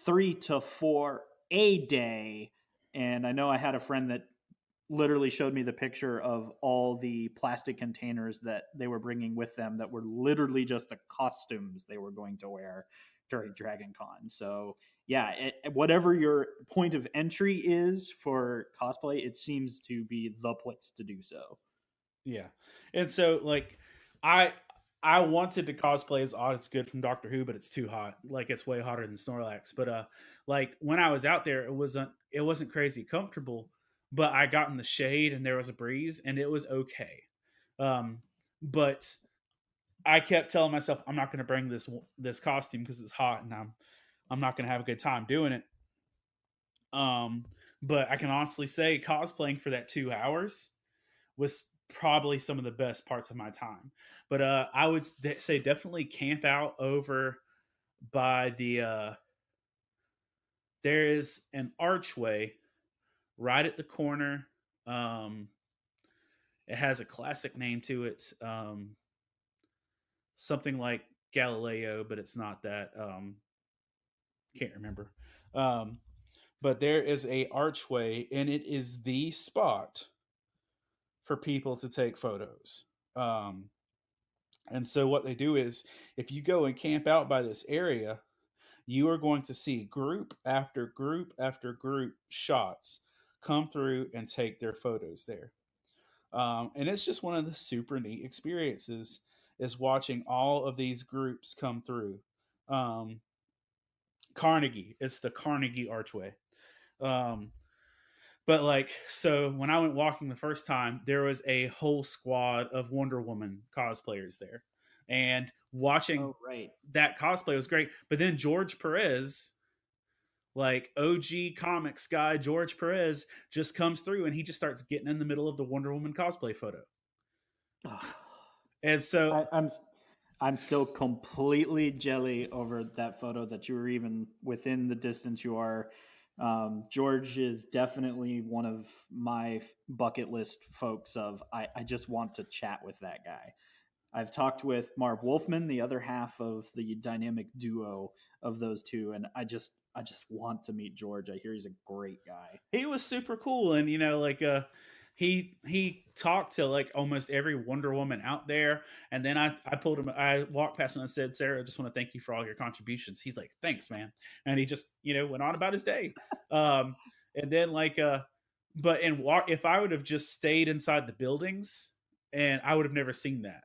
3 to 4 a day. And I know I had a friend that literally showed me the picture of all the plastic containers that they were bringing with them that were literally just the costumes they were going to wear during Dragon Con. So, yeah, whatever your point of entry is for cosplay, it seems to be the place to do so. yeah, and so like I I wanted to cosplay as Odd It's Good from Doctor Who, but it's too hot. Like it's way hotter than Snorlax. But like when I was out there, it wasn't crazy comfortable, but I got in the shade and there was a breeze and it was okay. Um, but I kept telling myself I'm not going to bring this costume because it's hot and I'm not going to have a good time doing it. Um, but I can honestly say cosplaying for that 2 hours was probably some of the best parts of my time. But I would say definitely camp out over by the. There is an archway right at the corner. Um, it has a classic name to it, something like Galileo, but it's not that. Can't remember. Um, but there is a archway, and it is the spot for people to take photos. Um, And so what they do is if you go and camp out by this area, you are going to see group after group after group shots come through and take their photos there. And it's just one of the super neat experiences is watching all of these groups come through. Um, Carnegie, it's the Carnegie Archway. Um, But like, so when I went walking the first time, there was a whole squad of Wonder Woman cosplayers there, and watching Oh, right. that cosplay was great. But then George Perez, like OG comics guy George Perez, just comes through and he just starts getting in the middle of the Wonder Woman cosplay photo. Ugh. And so, I, I'm I'm still completely jelly over that photo that you were even within the distance you are. George is definitely one of my bucket list folks. Of I just want to chat with that guy. I've talked with Marv Wolfman, the other half of the dynamic duo of those two, and I just want to meet George. I hear he's a great guy. he was super cool, and like he talked to like almost every Wonder Woman out there. And then I pulled him, I walked past him and said, Sarah, I just want to thank you for all your contributions. He's like, thanks, man. And he just went on about his day. um and then like but in walk if I would have just stayed inside the buildings, and I would have never seen that.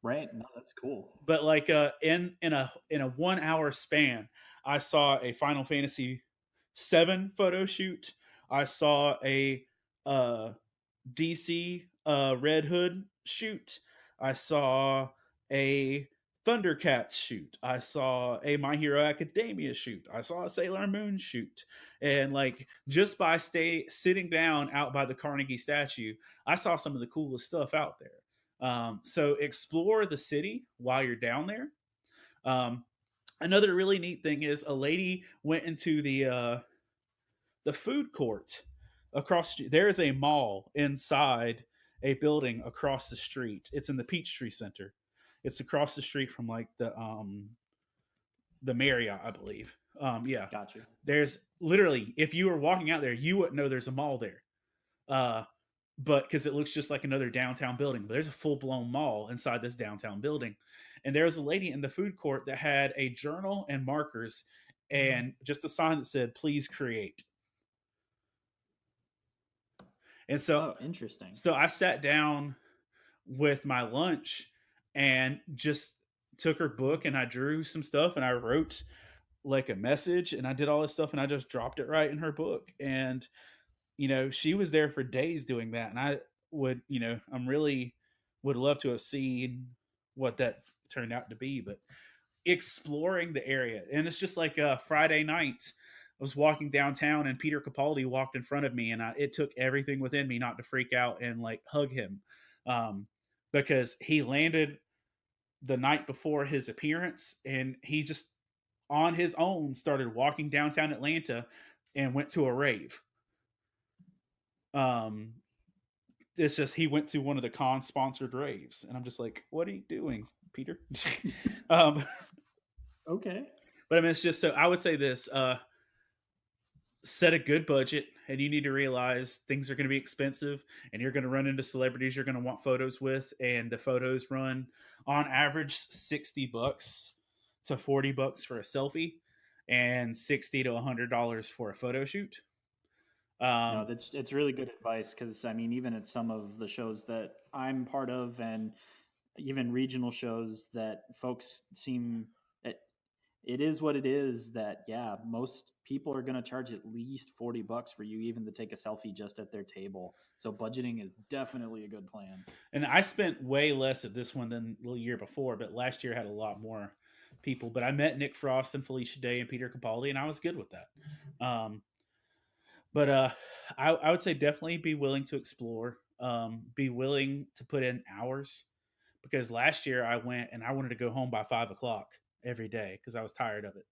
Right? No, that's cool. But like in a 1 hour span, I saw a Final Fantasy 7 photo shoot. I saw a uh DC Red Hood shoot. I saw a Thundercats shoot. I saw a My Hero Academia shoot. I saw a Sailor Moon shoot. And like just by sitting down out by the Carnegie statue, I saw some of the coolest stuff out there. So explore the city while you're down there. Um, Another really neat thing is a lady went into the The food court there is a mall inside a building across the street. It's in the Peachtree Center. It's across the street from like the Marriott, I believe. Yeah, Gotcha. there's literally, if you were walking out there, you wouldn't know there's a mall there. Uh, but because it looks just like another downtown building, but there's a full blown mall inside this downtown building. And there was a lady in the food court that had a journal and markers and just a sign that said, "Please create." And Oh, interesting. so I sat down with my lunch and just took her book and I drew some stuff and I wrote like a message and I did all this stuff and I just dropped it right in her book. And she was there for days doing that. And I would, I'm really would love to have seen what that turned out to be, but exploring the area. And it's just like a Friday night. I was walking downtown and Peter Capaldi walked in front of me, and it took everything within me not to freak out and like hug him, um, because he landed the night before his appearance, and he just on his own started walking downtown Atlanta and went to a rave. Um, it's just he went to one of the con sponsored raves, and I'm just like, what are you doing, Peter? um, Okay. but I mean, it's just so I would say this: set a good budget, and you need to realize things are going to be expensive, and you're going to run into celebrities you're going to want photos with, and the photos run on average $60 to $40 for a selfie, and $60 to $100 for a photo shoot. No, it's really good advice because I mean, even at some of the shows that I'm part of, and even regional shows that folks seem it is what it is. That yeah, most people are going to charge at least $40 for you even to take a selfie just at their table. So budgeting is definitely a good plan. And I spent way less at this one than the year before, but last year had a lot more people. But I met Nick Frost and Felicia Day and Peter Capaldi, and I was good with that. But I would say definitely be willing to explore, be willing to put in hours, because last year I went and I wanted to go home by 5 o'clock every day because I was tired of it.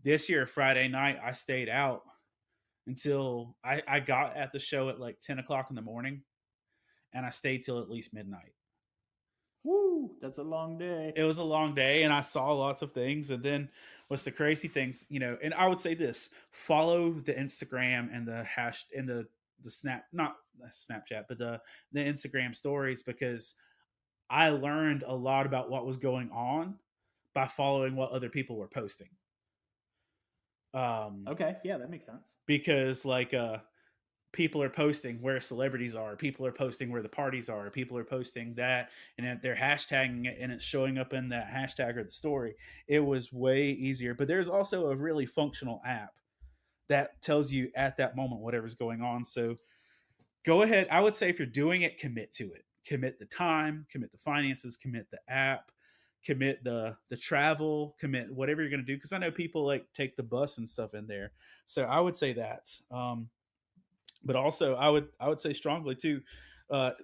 This year, Friday night, I stayed out until I got at the show at like 10 o'clock in the morning, and I stayed till at least midnight. Woo, that's a long day. It was a long day, and I saw lots of things. And then what's the crazy things, and I would say this: follow the Instagram and the hash and the snap, not Snapchat, but the Instagram stories, because I learned a lot about what was going on by following what other people were posting. Okay, yeah, that makes sense. Because like people are posting where celebrities are, people are posting where the parties are, people are posting that, and they're hashtagging it, and it's showing up in that hashtag or the story. It was way easier. But there's also a really functional app that tells you at that moment whatever's going on. So go ahead. I would say if you're doing it, commit to it. Commit the time, commit the finances, commit the app, commit the travel, commit whatever you're going to do. Because I know people like take the bus and stuff in there. So I would say that. But also, I would say strongly too,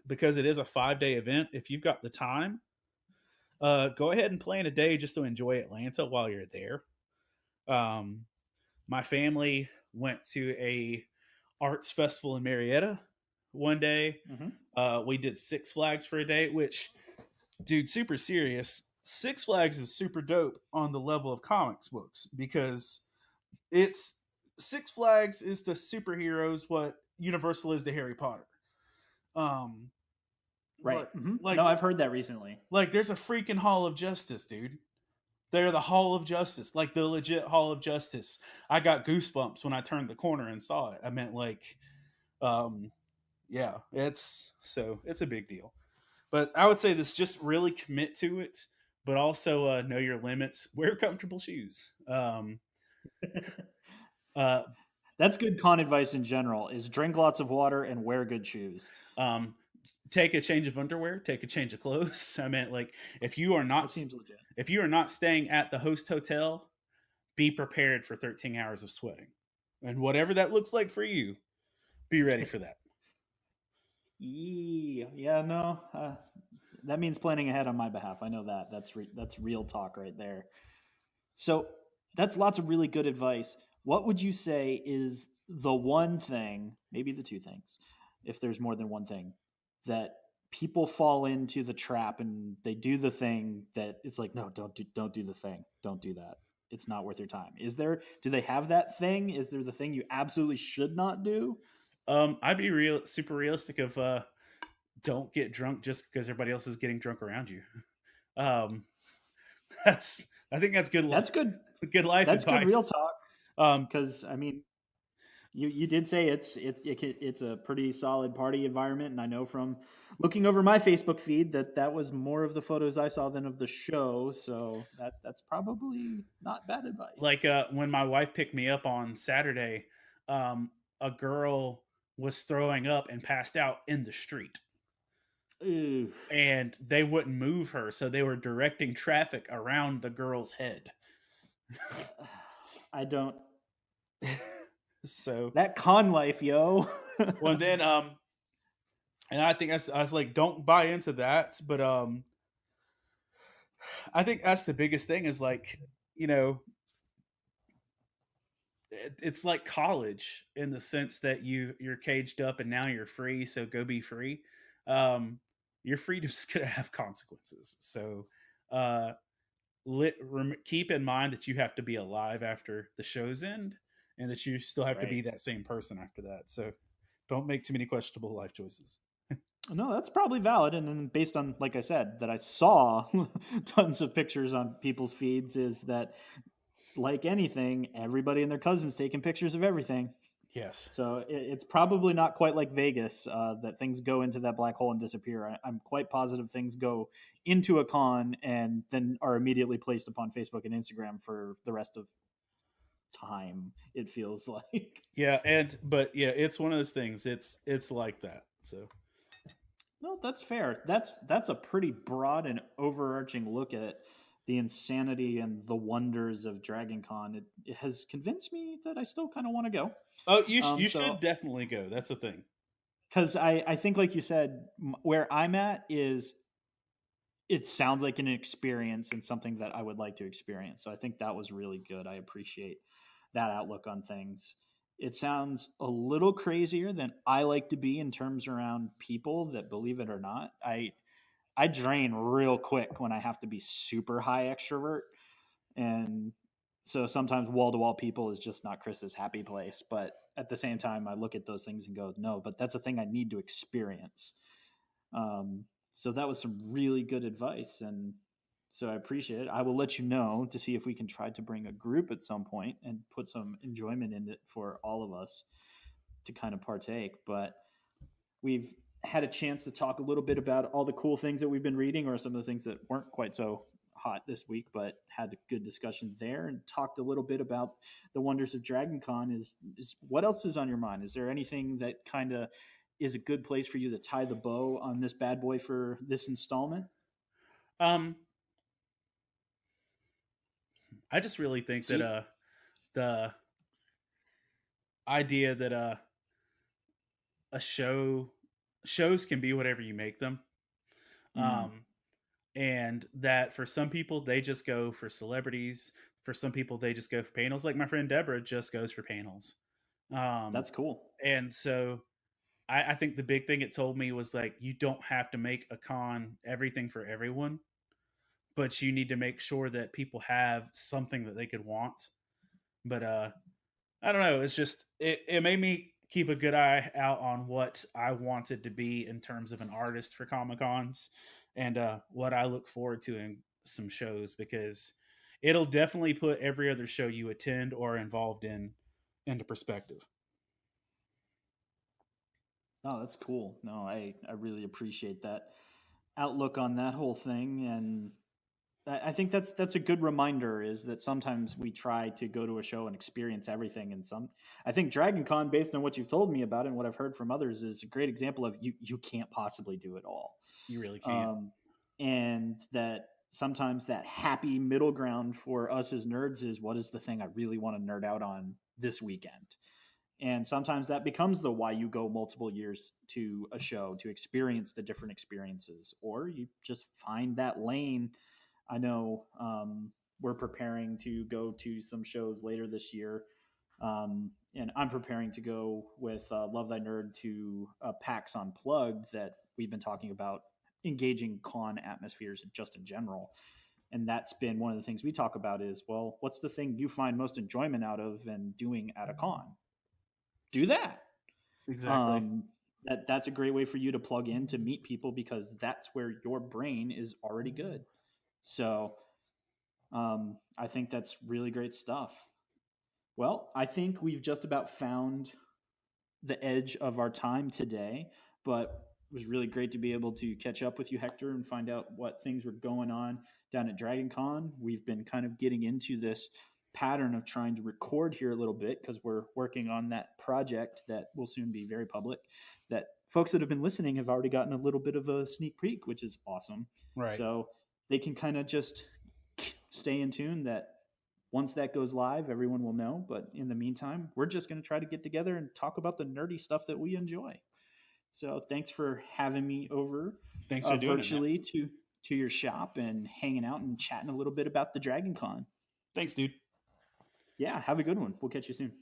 because it is a 5-day event. If you've got the time, go ahead and plan a day just to enjoy Atlanta while you're there. My family went to a arts festival in Marietta one day. Mm-hmm. We did Six Flags for a day, which, dude, super serious. Six Flags is super dope on the level of comics books, because it's Six Flags is to superheroes what Universal is to Harry Potter. Right. Mm-hmm. No, I've heard that recently. Like, there's a freaking Hall of Justice, dude. They're the Hall of Justice, like the legit Hall of Justice. I got goosebumps when I turned the corner and saw it. I meant like, yeah, it's a big deal. But I would say this: just really commit to it, but also know your limits. Wear comfortable shoes. That's good con advice in general: is drink lots of water and wear good shoes. Take a change of underwear, take a change of clothes. I meant like, if you are not, that seems legit. If you are not staying at the host hotel, be prepared for 13 hours of sweating, and whatever that looks like for you, be ready for that. Yeah, no, that means planning ahead on my behalf. I know that. That's real talk right there. So that's lots of really good advice. what would you say is the one thing, maybe the two things, if there's more than one thing, that people fall into the trap and they do the thing that it's like, no, don't do the thing. Don't do that. It's not worth your time. Do they have that thing? Is there the thing you absolutely should not do? I'd be super realistic of don't get drunk just because everybody else is getting drunk around you. Um, that's I think that's That's good. good life That's good real advice. talk. Um, Because I mean, you did say it's a pretty solid party environment, and I know from looking over my Facebook feed that was more of the photos I saw than of the show. So that's probably not bad like advice. when my wife picked me up on Saturday, um, a girl was throwing up and passed out in the street, Ooh, and they wouldn't move her, so they were directing traffic around the girl's head. I don't So, that con life, yo. well, then, and I think I was like, don't buy into that, but I think that's the biggest thing is like, you know, it's like college in the sense that you're caged up and now you're free, so go be free. um your freedom's gonna have consequences, so uh keep in mind that you have to be alive after the show's end and that you still have to Right. be that same person after that, so don't make too many questionable life choices. No, that's probably valid. And then based on, like I said, that I saw tons of pictures on people's feeds, is that like anything, everybody and their cousins taking pictures of everything. Yes. So it's probably not quite like Vegas, that things go into that black hole and disappear. I'm quite positive things go into a con and then are immediately placed upon Facebook and Instagram for the rest of time. It feels like. Yeah, and but yeah, it's one of those things. It's like that. So No, that's fair. That's a pretty broad and overarching look at the insanity and the wonders of DragonCon. It has convinced me that I still kind of want to go. oh, Um, you so should definitely go. That's the thing. because I think, like you said, where I'm at is it sounds like an experience and something that I would like to experience. So I think that was really good. I appreciate that outlook on things. It sounds a little crazier than I like to be in terms around people that, believe it or not, I drain real quick when I have to be super high extrovert. And so sometimes wall to wall people is just not Chris's happy place. But at the same time, I look at those things and go, no, but that's a thing I need to experience. Um, so that was some really good advice. And so I appreciate it. I will let you know to see if we can try to bring a group at some point and put some enjoyment in it for all of us to kind of partake. But we've had a chance to talk a little bit about all the cool things that we've been reading, or some of the things that weren't quite so hot this week, but had a good discussion there, and talked a little bit about the wonders of DragonCon. Is what else is on your mind? Is there anything that kind of is a good place for you to tie the bow on this bad boy for this installment? Um, I just really think that See, the idea that a shows can be whatever you make them. mm, Um, and that for some people they just go for celebrities. For some people they just go for panels. Like my friend Deborah just goes for panels. Um, that's cool. and so I think the big thing it told me was like you don't have to make a con everything for everyone, but you need to make sure that people have something that they could want. But I don't know. It's just it made me keep a good eye out on what I wanted to be in terms of an artist for Comic Cons, and what I look forward to in some shows, because it'll definitely put every other show you attend or are involved in into perspective. Oh, that's cool. No, I really appreciate that outlook on that whole thing. And I think that's a good reminder, is that sometimes we try to go to a show and experience everything. And I think Dragon Con, based on what you've told me about it and what I've heard from others, is a great example of you can't possibly do it all. You really can't. Um, and that sometimes that happy middle ground for us as nerds is, what is the thing I really want to nerd out on this weekend? And sometimes that becomes the why you go multiple years to a show, to experience the different experiences, or you just find that lane. I know we're preparing to go to some shows later this year. And I'm preparing to go with Love Thy Nerd to PAX Unplugged that we've been talking about engaging con atmospheres just in general. And that's been one of the things we talk about is, well, what's the thing you find most enjoyment out of and doing at a con? Do that. Exactly. Um, that's a great way for you to plug in to meet people because that's where your brain is already good. So I think that's really great stuff. Well, I think we've just about found the edge of our time today, but it was really great to be able to catch up with you, Hector, and find out what things were going on down at DragonCon. We've been kind of getting into this pattern of trying to record here a little bit because we're working on that project that will soon be very public. That folks that have been listening have already gotten a little bit of a sneak peek, which is awesome. Right. So they can kind of just stay in tune that once that goes live, everyone will know. But in the meantime, we're just going to try to get together and talk about the nerdy stuff that we enjoy. So thanks for having me over Thanks for doing it, man. virtually to your shop and hanging out and chatting a little bit about the Dragon Con. Thanks, dude. Yeah, have a good one. We'll catch you soon.